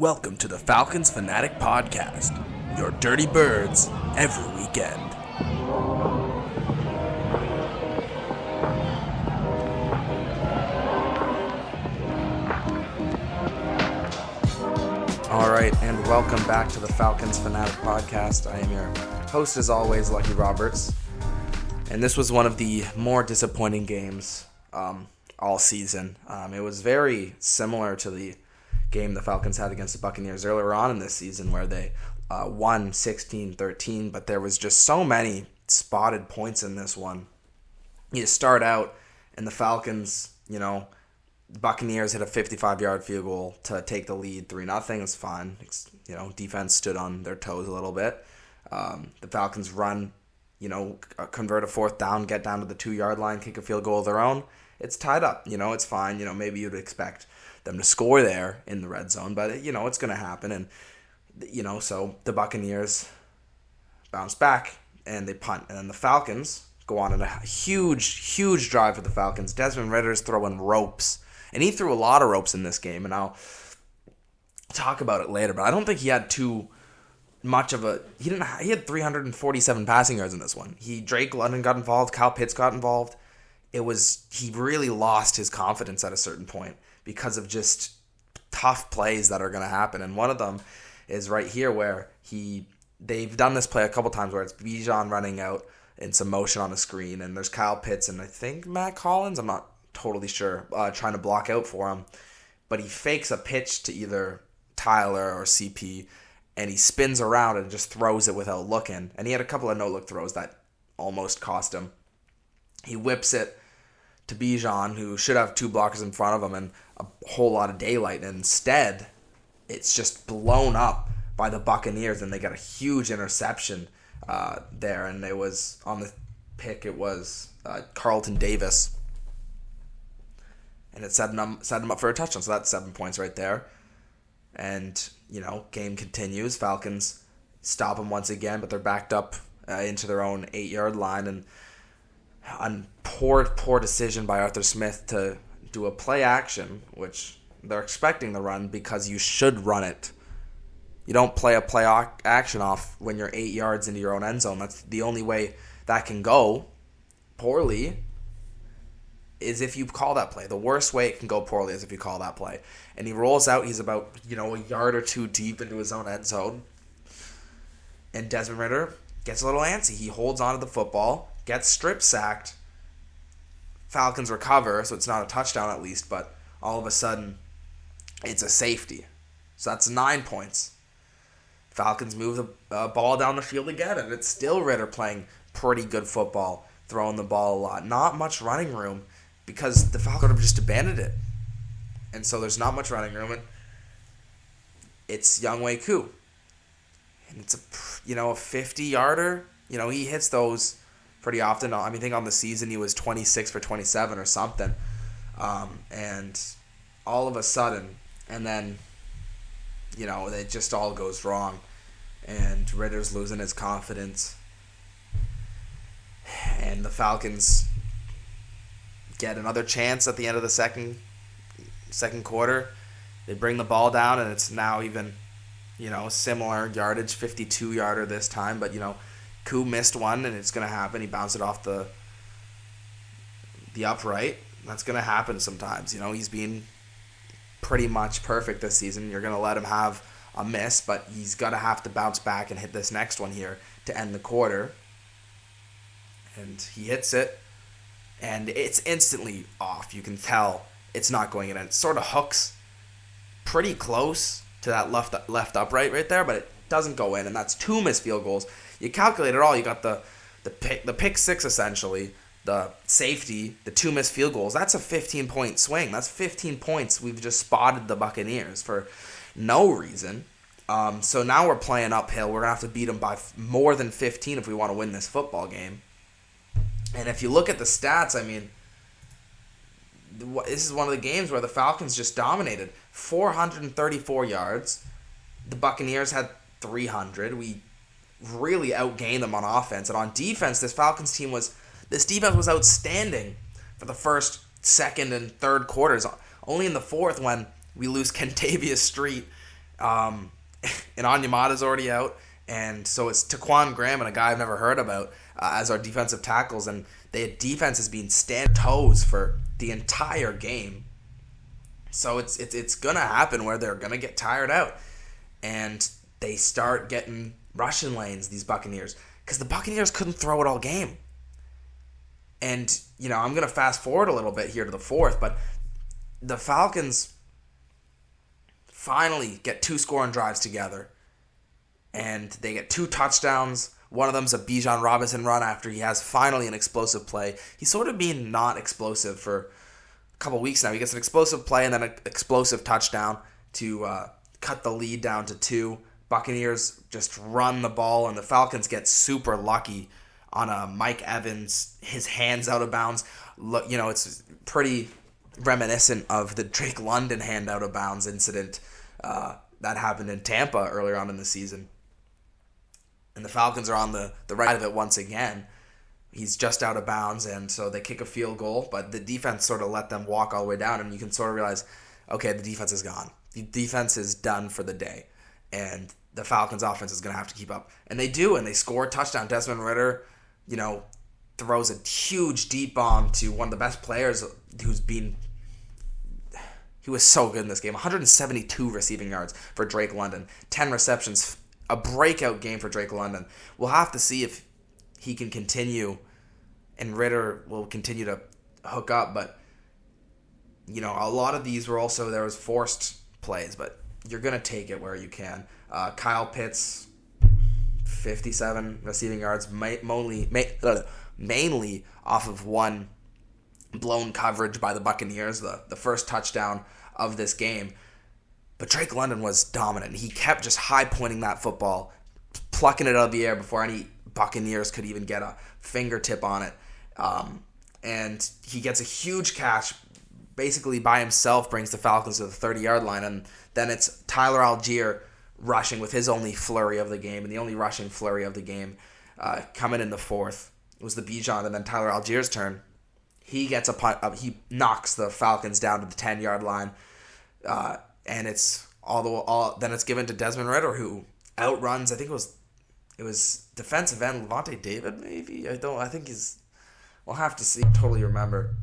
Welcome to the Falcons Fanatic Podcast, your dirty birds every weekend. All right, and welcome back to the Falcons Fanatic Podcast. I am your host, as always, Lucky Roberts. And this was one of the more disappointing games all season. It was very similar to the game the Falcons had against the Buccaneers earlier on in this season where they won 16-13, but there was just so many spotted points in this one. You start out and the Falcons, Buccaneers hit a 55-yard field goal to take the lead 3-0. It's fine. Defense stood on their toes a little bit. The Falcons run, convert a fourth down, get down to the 2-yard line, kick a field goal of their own. It's tied up. It's fine. Maybe you'd expect them to score there in the red zone, but it's going to happen. And so the Buccaneers bounce back and they punt, and then the Falcons go on in a huge drive for the Falcons. Desmond Ritter's throwing ropes, and he threw a lot of ropes in this game, and I'll talk about it later. But I don't think he had too much of a. He had 347 passing yards in this one. Drake London got involved. Kyle Pitts got involved. He really lost his confidence at a certain point because of just tough plays that are going to happen. And one of them is right here where they've done this play a couple times where it's Bijan running out in some motion on the screen, and there's Kyle Pitts and I think Matt Collins, I'm not totally sure, trying to block out for him. But he fakes a pitch to either Tyler or CP, and he spins around and just throws it without looking. And he had a couple of no-look throws that almost cost him. He whips it to Bijan, who should have two blockers in front of him and a whole lot of daylight. And instead, it's just blown up by the Buccaneers, and they got a huge interception there. And it was on the pick, it was Carlton Davis. And it set him up for a touchdown. So that's 7 points right there. And, game continues. Falcons stop them once again, but they're backed up into their own 8-yard line. And a poor decision by Arthur Smith to do a play action, which they're expecting to run because you should run it. You don't play a play action off when you're 8 yards into your own end zone. That's the only way that can go poorly is if you call that play. The worst way it can go poorly is if you call that play. And he rolls out. He's about, a yard or two deep into his own end zone. And Desmond Ridder gets a little antsy. He holds onto the football, gets strip sacked. Falcons recover, so it's not a touchdown at least, but all of a sudden, it's a safety. So that's 9 points. Falcons move the ball down the field again, and it's still Ridder playing pretty good football, throwing the ball a lot. Not much running room because the Falcons have just abandoned it. And so there's not much running room, and it's Younghoe Koo. And it's a 50-yarder. He hits those pretty often. I think on the season he was 26 for 27 or something. And all of a sudden, and then, it just all goes wrong. And Ritter's losing his confidence. And the Falcons get another chance at the end of the second quarter. They bring the ball down, and it's now even, similar yardage, 52-yarder this time. But, Koo missed one, and it's going to happen. He bounced it off the upright. That's going to happen sometimes. He's been pretty much perfect this season. You're going to let him have a miss, but he's going to have to bounce back and hit this next one here to end the quarter. And he hits it, and it's instantly off. You can tell it's not going in. And it sort of hooks pretty close to that left upright right there, but it doesn't go in, and that's 2 missed field goals. You calculate it all. You got the pick six essentially, the safety, the 2 missed field goals. That's a 15-point swing. That's 15 points. We've just spotted the Buccaneers for no reason. So now we're playing uphill. We're gonna have to beat them by more than 15 if we want to win this football game. And if you look at the stats, this is one of the games where the Falcons just dominated. 434 yards. The Buccaneers had 300. We really outgained them on offense. And on defense, this defense was outstanding for the first, second, and third quarters. Only in the fourth when we lose Kentavious Street And Onyemata's already out. And so it's Taquan Graham and a guy I've never heard about as our defensive tackles. And their defense has been stand toes for the entire game. So it's going to happen where they're going to get tired out. And they start getting rushing lanes, these Buccaneers. Because the Buccaneers couldn't throw it all game. And, I'm going to fast forward a little bit here to the fourth. But the Falcons finally get 2 scoring drives together. And they get 2 touchdowns. One of them's a Bijan Robinson run after he has finally an explosive play. He's sort of been not explosive for a couple weeks now. He gets an explosive play and then an explosive touchdown to cut the lead down to 2. Buccaneers just run the ball, and the Falcons get super lucky on a Mike Evans, his hands out of bounds. Look, it's pretty reminiscent of the Drake London hand out of bounds incident that happened in Tampa earlier on in the season. And the Falcons are on the right of it once again. He's just out of bounds, and so they kick a field goal, but the defense sort of let them walk all the way down, and you can sort of realize, okay, the defense is gone. The defense is done for the day, and the Falcons offense is going to have to keep up. And they do, and they score a touchdown. Desmond Ridder, throws a huge deep bomb to one of the best players he was so good in this game. 172 receiving yards for Drake London. 10 receptions. A breakout game for Drake London. We'll have to see if he can continue and Ridder will continue to hook up. But, a lot of these were there was forced plays, but you're going to take it where you can. Kyle Pitts, 57 receiving yards, mainly off of one blown coverage by the Buccaneers, the first touchdown of this game. But Drake London was dominant. He kept just high-pointing that football, plucking it out of the air before any Buccaneers could even get a fingertip on it. And he gets a huge catch, basically by himself, brings the Falcons to the 30-yard line, and then it's Tyler Algier rushing with his only flurry of the game, and the only rushing flurry of the game coming in the fourth. It was the Bijan, and then Tyler Algier's turn. He gets a punt. He knocks the Falcons down to the 10-yard line, and it's then it's given to Desmond Ridder, who outruns. I think it was defensive end Levante David. Maybe I think he's. We'll have to see. I totally remember,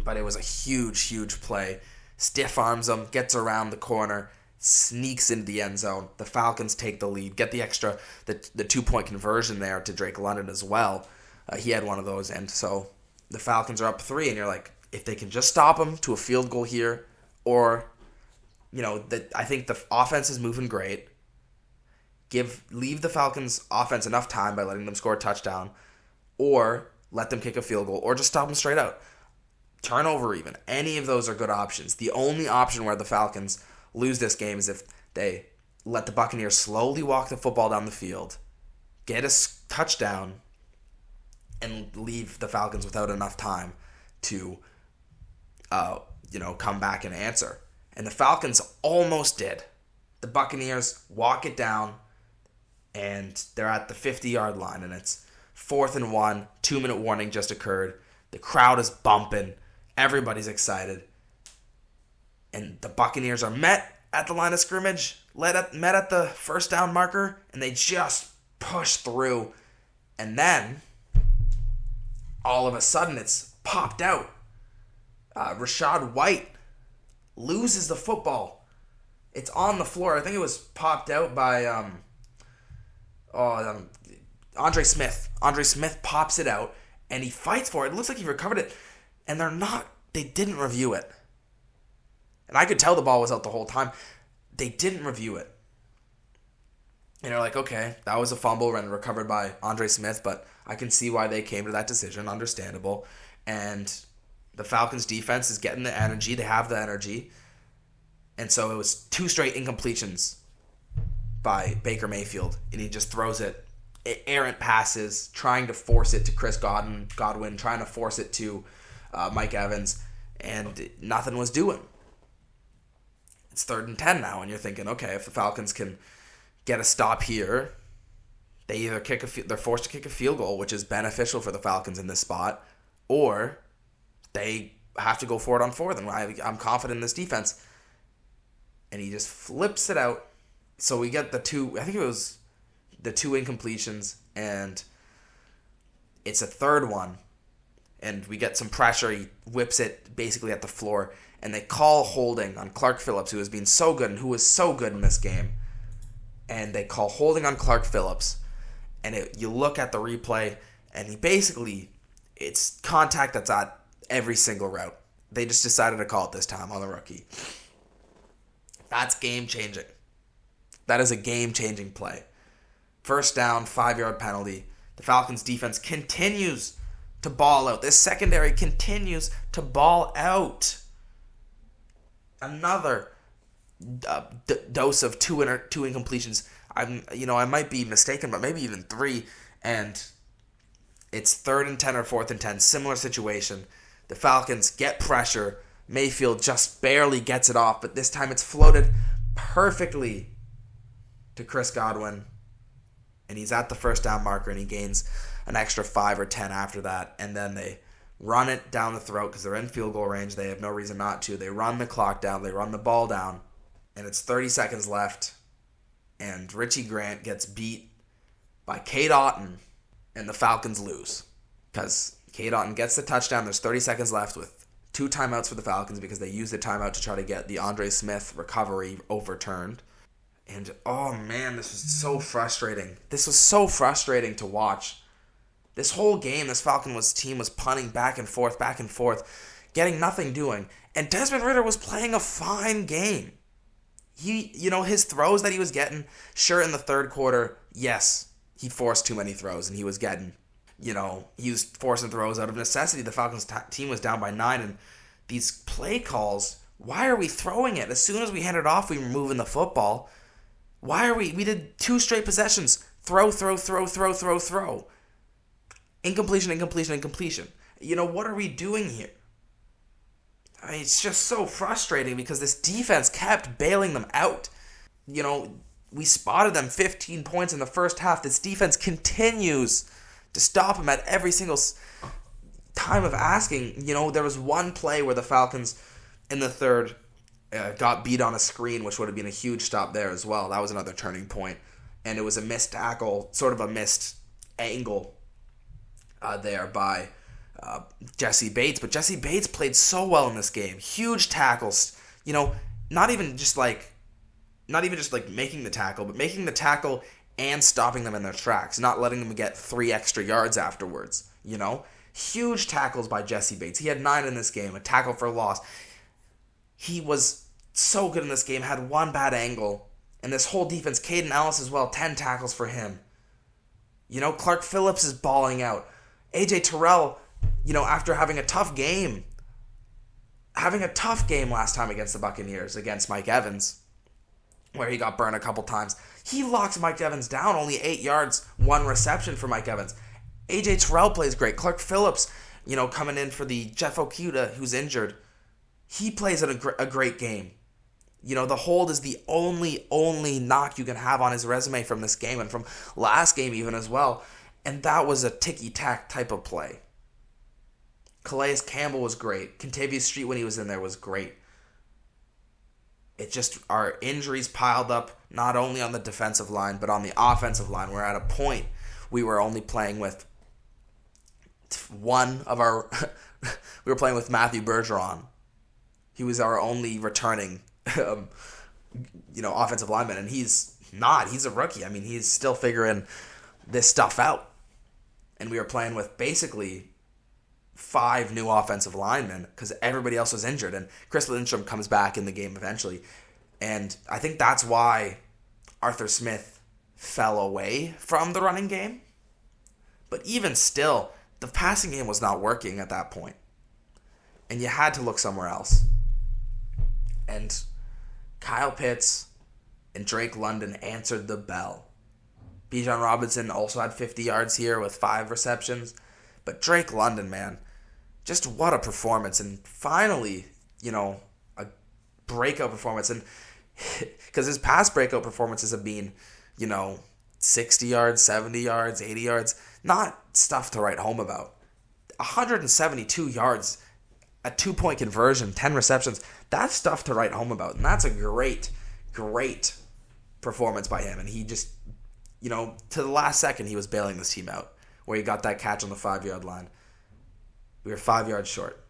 but it was a huge play. Stiff arms him, gets around the corner, sneaks into the end zone. The Falcons take the lead, get the 2-point conversion there to Drake London as well. He had one of those, and so the Falcons are up 3, and you're like, if they can just stop them to a field goal here, or, I think the offense is moving great. Leave the Falcons offense enough time by letting them score a touchdown, or let them kick a field goal, or just stop them straight out. Turnover even. Any of those are good options. The only option where the Falcons lose this game is if they let the Buccaneers slowly walk the football down the field, get a touchdown, and leave the Falcons without enough time to, come back and answer. And the Falcons almost did. The Buccaneers walk it down, and they're at the 50-yard line, and it's 4th and 1. 2-minute warning just occurred. The crowd is bumping. Everybody's excited. And the Buccaneers are met at the line of scrimmage, met at the first down marker, and they just push through. And then, all of a sudden, it's popped out. Rashad White loses the football. It's on the floor. I think it was popped out by Andre Smith. Andre Smith pops it out, and he fights for it. It looks like he recovered it, and they didn't review it. And I could tell the ball was out the whole time. They didn't review it. And you're like, okay, that was a fumble and recovered by Andre Smith, but I can see why they came to that decision. Understandable. And the Falcons defense is getting the energy. They have the energy. And so it was 2 straight incompletions by Baker Mayfield. And he just throws it. Errant passes, trying to force it to Chris Godwin, trying to force it to Mike Evans. And nothing was doing. It's 3rd and 10 now, and you're thinking, okay, if the Falcons can get a stop here, they either they're forced to kick a field goal, which is beneficial for the Falcons in this spot, or they have to go for it on 4th. And I'm confident in this defense. and he just flips it out. So we get the two incompletions, and it's a third one, and we get some pressure. He whips it basically at the floor, and they call holding on Clark Phillips, who has been so good and who was so good in this game. And they call holding on Clark Phillips, and you look at the replay, and it's contact that's at every single route. They just decided to call it this time on the rookie. That's game-changing. That is a game-changing play. First down, 5-yard penalty. The Falcons defense continues to ball out. This secondary continues to ball out. Another dose of two incompletions. I might be mistaken, but maybe even 3. And it's 3rd and 10 or 4th and 10. Similar situation. The Falcons get pressure. Mayfield just barely gets it off, but this time it's floated perfectly to Chris Godwin. And he's at the first down marker, and he gains an extra 5 or 10 after that. And then they run it down the throat because they're in field goal range. They have no reason not to. They run the clock down. They run the ball down. And it's 30 seconds left. And Richie Grant gets beat by Cade Otton, and the Falcons lose. Because Cade Otton gets the touchdown. There's 30 seconds left with 2 timeouts for the Falcons because they used the timeout to try to get the Andre Smith recovery overturned. And, oh man, this was so frustrating. This was so frustrating to watch. This whole game, this Falcons team was punting back and forth, getting nothing doing. And Desmond Ridder was playing a fine game. His throws that he was getting, sure, in the third quarter, yes, he forced too many throws, and he was getting, he was forcing throws out of necessity. The Falcons team was down by 9, and these play calls, why are we throwing it? As soon as we hand it off, we were moving the football. We did 2 straight possessions. Throw. Incompletion. What are we doing here? It's just so frustrating because this defense kept bailing them out. We spotted them 15 points in the first half. This defense continues to stop them at every single time of asking. There was one play where the Falcons in the third got beat on a screen, which would have been a huge stop there as well. That was another turning point. And it was a missed tackle, sort of a missed angle there by Jesse Bates. But Jesse Bates played so well in this game. Huge tackles. Not even just making the tackle, but making the tackle and stopping them in their tracks, not letting them get 3 extra yards afterwards. Huge tackles by Jesse Bates. He had 9 in this game, a tackle for loss. He was so good in this game, had 1 bad angle. And this whole defense, Caden Ellis as well, 10 tackles for him. Clark Phillips is balling out. AJ Terrell, after having a tough game last time against the Buccaneers, against Mike Evans, where he got burned a couple times, he locks Mike Evans down, only 8 yards, 1 reception for Mike Evans. AJ Terrell plays great. Clark Phillips, coming in for the Jeff Okudah, who's injured, he plays a great game. The hold is the only knock you can have on his resume from this game and from last game even as well. And that was a ticky-tack type of play. Calais Campbell was great. Contavious Street, when he was in there, was great. It just, our injuries piled up, not only on the defensive line, but on the offensive line. We're at a point we were only playing with we were playing with Matthew Bergeron. He was our only returning offensive lineman, and he's a rookie. He's still figuring this stuff out. And we were playing with basically 5 new offensive linemen because everybody else was injured, and Chris Lindstrom comes back in the game eventually. And I think that's why Arthur Smith fell away from the running game. But even still, the passing game was not working at that point. And you had to look somewhere else. And Kyle Pitts and Drake London answered the bell. Bijan Robinson also had 50 yards here with 5 receptions. But Drake London, man, just what a performance. And finally, a breakout performance. And because his past breakout performances have been, 60 yards, 70 yards, 80 yards. Not stuff to write home about. 172 yards, a 2-point conversion, 10 receptions. That's stuff to write home about. And that's a great great performance by him. And he just, to the last second, he was bailing this team out, where he got that catch on the 5-yard line. We were 5 yards short.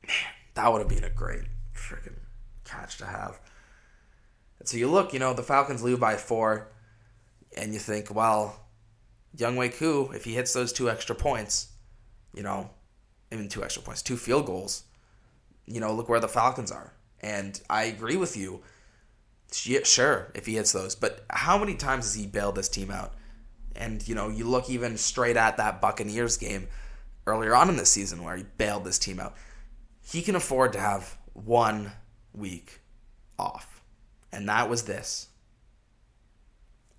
Man, that would have been a great freaking catch to have. And so you look, the Falcons lose by 4, and you think, well, Younghoe Koo, if he hits those 2 extra points, 2 field goals, look where the Falcons are. And I agree with you. Sure, if he hits those. But how many times has he bailed this team out? And, you look even straight at that Buccaneers game earlier on in this season where he bailed this team out. He can afford to have 1 week off. And that was this.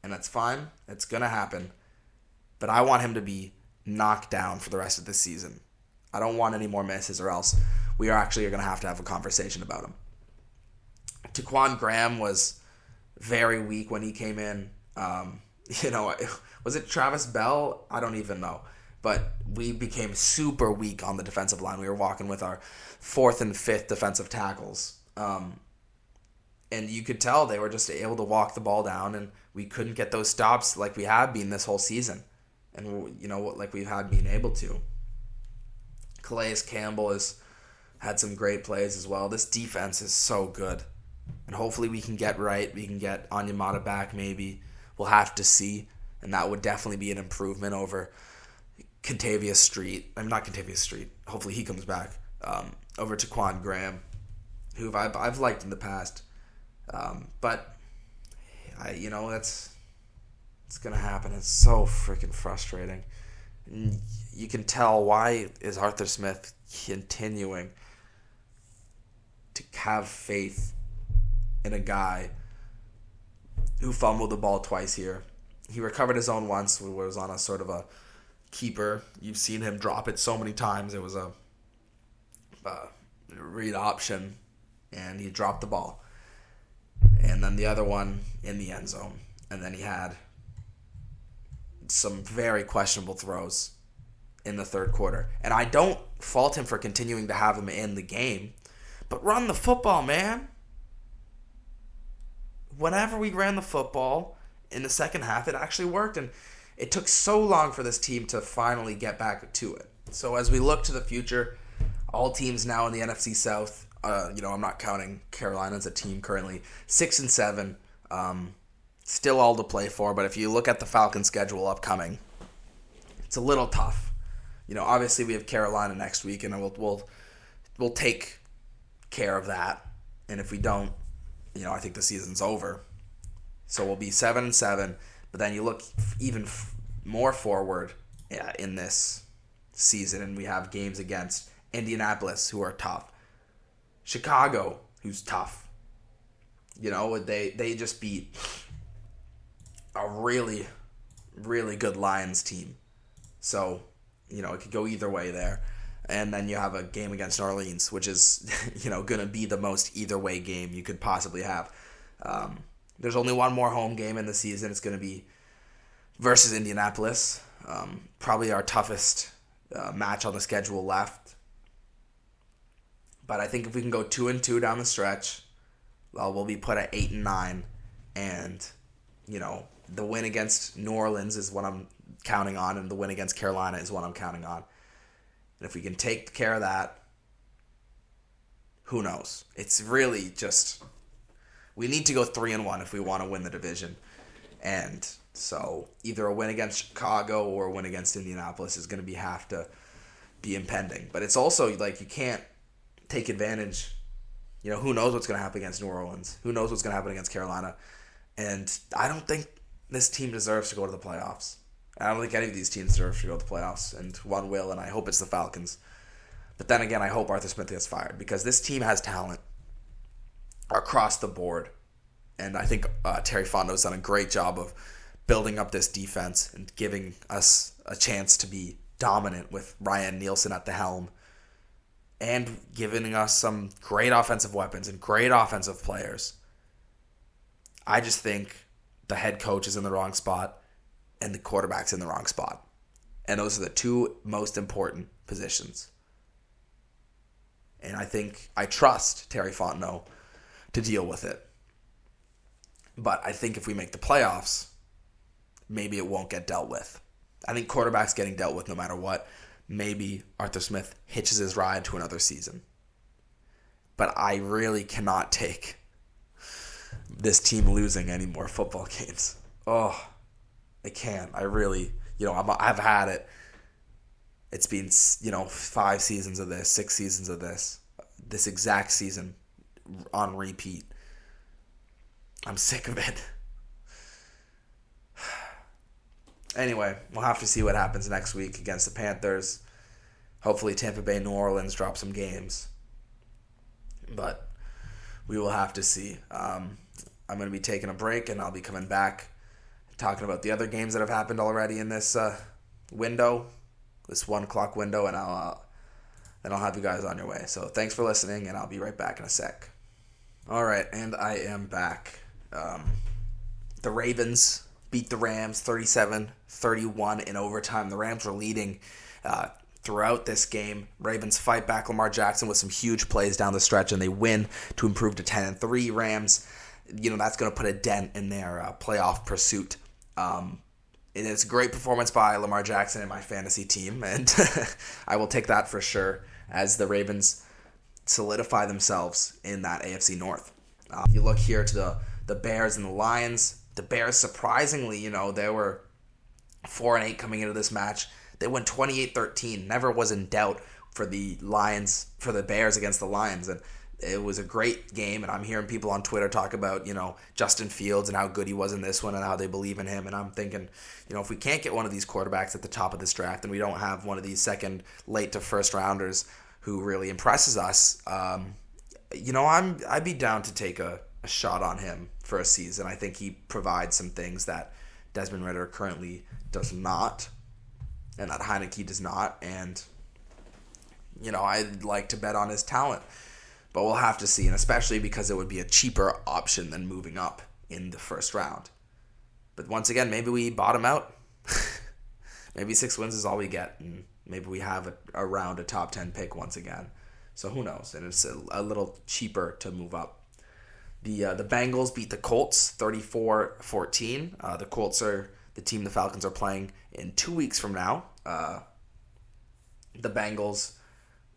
And that's fine. It's going to happen. But I want him to be knocked down for the rest of this season. I don't want any more misses, or else we are actually going to have a conversation about him. Taquan Graham was very weak when he came in. Was it Travis Bell? I don't even know. But we became super weak on the defensive line. We were walking with our 4th and 5th defensive tackles. And you could tell they were just able to walk the ball down, and we couldn't get those stops like we have been this whole season. And, like we had been able to. Calais Campbell has had some great plays as well. This defense is so good. And hopefully we can get right. We can get Onyemata back maybe. We'll have to see. And that would definitely be an improvement over Contavious Street. I'm not Contavious Street. Hopefully he comes back. Over Taquan Graham, who I've liked in the past. But it's going to happen. It's so freaking frustrating. And you can tell why is Arthur Smith continuing to have faith in a guy who fumbled the ball twice here. He recovered his own once, where it was on a sort of a keeper. You've seen him drop it so many times. It was a read option, and he dropped the ball. And then the other one in the end zone. And then he had some very questionable throws in the third quarter. And I don't fault him for continuing to have him in the game, but run the football, man. Whenever we ran the football in the second half, it actually worked, and it took so long for this team to finally get back to it. So as we look to the future, all teams now in the NFC South, I'm not counting Carolina as a team currently, 6-7, still all to play for. But if you look at the Falcons' schedule upcoming, it's a little tough. Obviously we have Carolina next week, and we'll take care of that. And if we don't, I think the season's over. So we'll be 7-7. But then you look even more forward in this season, and we have games against Indianapolis, who are tough. Chicago, who's tough. They just beat a really, really good Lions team. So, it could go either way there. And then you have a game against New Orleans, which is, going to be the most either way game you could possibly have. There's only one more home game in the season. It's going to be versus Indianapolis. Probably our toughest match on the schedule left. But I think if we can go 2-2 down the stretch, we'll be put at 8-9. And, the win against New Orleans is what I'm counting on, and the win against Carolina is what I'm counting on. And if we can take care of that, who knows? It's really just, we need to go 3-1 if we want to win the division. And so either a win against Chicago or a win against Indianapolis is going to have to be impending. But it's also you can't take advantage. Who knows what's going to happen against New Orleans? Who knows what's going to happen against Carolina? And I don't think this team deserves to go to the playoffs. I don't think any of these teams deserve to go to the playoffs, and one will, and I hope it's the Falcons. But then again, I hope Arthur Smith gets fired, because this team has talent across the board. And I think Terry Fondo's done a great job of building up this defense and giving us a chance to be dominant with Ryan Nielsen at the helm, and giving us some great offensive weapons and great offensive players. I just think the head coach is in the wrong spot and the quarterback's in the wrong spot. And those are the two most important positions. And I trust Terry Fontenot to deal with it. But I think if we make the playoffs, maybe it won't get dealt with. I think quarterback's getting dealt with no matter what. Maybe Arthur Smith hitches his ride to another season. But I really cannot take this team losing any more football games. Oh, I can't. I really, I've had it. It's been, 5 seasons of this, 6 seasons of this exact season on repeat. I'm sick of it. Anyway, we'll have to see what happens next week against the Panthers. Hopefully Tampa Bay, New Orleans drop some games. But we will have to see. I'm going to be taking a break, and I'll be coming back talking about the other games that have happened already in this window, this 1 o'clock window, and then I'll have you guys on your way. So thanks for listening, and I'll be right back in a sec. All right, and I am back. The Ravens beat the Rams 37-31 in overtime. The Rams were leading throughout this game. Ravens fight back Lamar Jackson with some huge plays down the stretch, and they win to improve to 10-3. Rams, that's going to put a dent in their playoff pursuit. It is a great performance by Lamar Jackson and my fantasy team, and I will take that for sure as the Ravens solidify themselves in that AFC North. You look here to the Bears and the Lions. The Bears, surprisingly, they were 4-8 coming into this match. They went 28-13. Never was in doubt for the Bears against the Lions. And it was a great game. And I'm hearing people on Twitter talk about, Justin Fields and how good he was in this one and how they believe in him. And I'm thinking, if we can't get one of these quarterbacks at the top of this draft and we don't have one of these second, late to first rounders who really impresses us, I'd be down to take a shot on him for a season. I think he provides some things that Desmond Ridder currently does not, and that Heineke does not. And, I'd like to bet on his talent, but we'll have to see, and especially because it would be a cheaper option than moving up in the first round. But once again, maybe we bottom out. Maybe 6 wins is all we get, and maybe we have around a top 10 pick once again. So who knows? And it's a little cheaper to move up. The Bengals beat the Colts 34-14. The Colts are the team the Falcons are playing in 2 weeks from now. The Bengals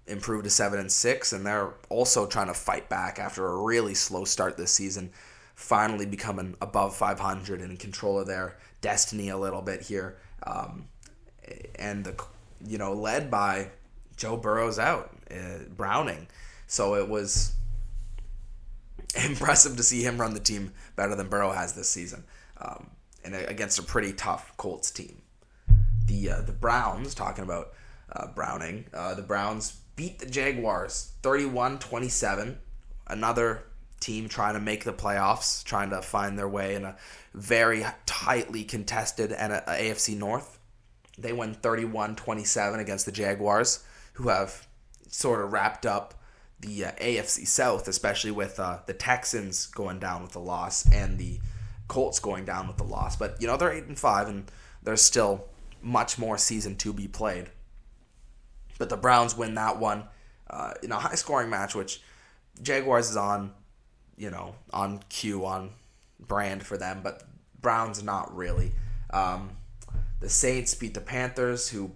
improved to 7-6, and they're also trying to fight back after a really slow start this season, finally becoming above 500 and in control of their destiny a little bit here. And led by Joe Burrow's out, Browning. So it was impressive to see him run the team better than Burrow has this season, and against a pretty tough Colts team. The Browns, talking about Browning, the Browns beat the Jaguars 31-27. Another team trying to make the playoffs, trying to find their way in a very tightly contested AFC North. They won 31-27 against the Jaguars, who have sort of wrapped up the AFC South, especially with the Texans going down with the loss and the Colts going down with the loss. But, they're 8-5, and there's still much more season to be played. But the Browns win that one in a high-scoring match, which Jaguars is on cue, on brand for them, but Browns not really. The Saints beat the Panthers, who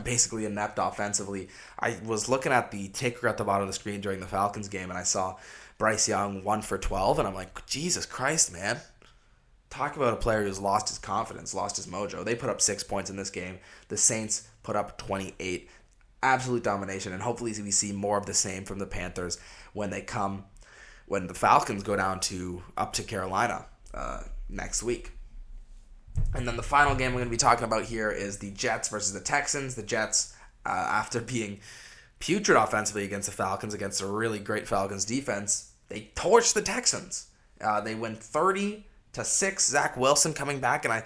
basically inept offensively. I was looking at the ticker at the bottom of the screen during the Falcons game, and I saw Bryce Young 1 for 12, and I'm like, Jesus Christ, man. Talk about a player who's lost his confidence, lost his mojo. They put up 6 points in this game. The Saints put up 28. Absolute domination, and hopefully we see more of the same from the Panthers when the Falcons go up to Carolina next week. And then the final game we're going to be talking about here is the Jets versus the Texans. The Jets, after being putrid offensively against the Falcons, against a really great Falcons defense, they torched the Texans. They win 30-6. Zach Wilson coming back, and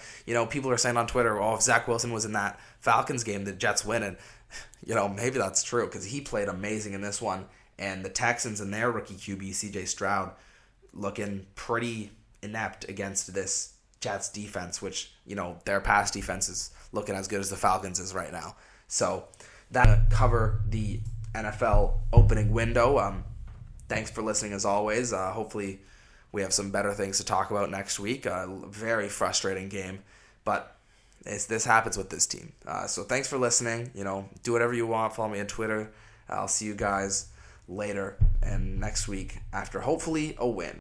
people are saying on Twitter, if Zach Wilson was in that Falcons game, the Jets win. And maybe that's true because he played amazing in this one. And the Texans and their rookie QB, C.J. Stroud, looking pretty inept against this Jets defense, which, their pass defense is looking as good as the Falcons is right now. So that cover the NFL opening window. thanks for listening as always. Hopefully we have some better things to talk about next week. Very frustrating game, but this happens with this team. So thanks for listening. Do whatever you want. Follow me on Twitter. I'll see you guys later and next week after hopefully a win.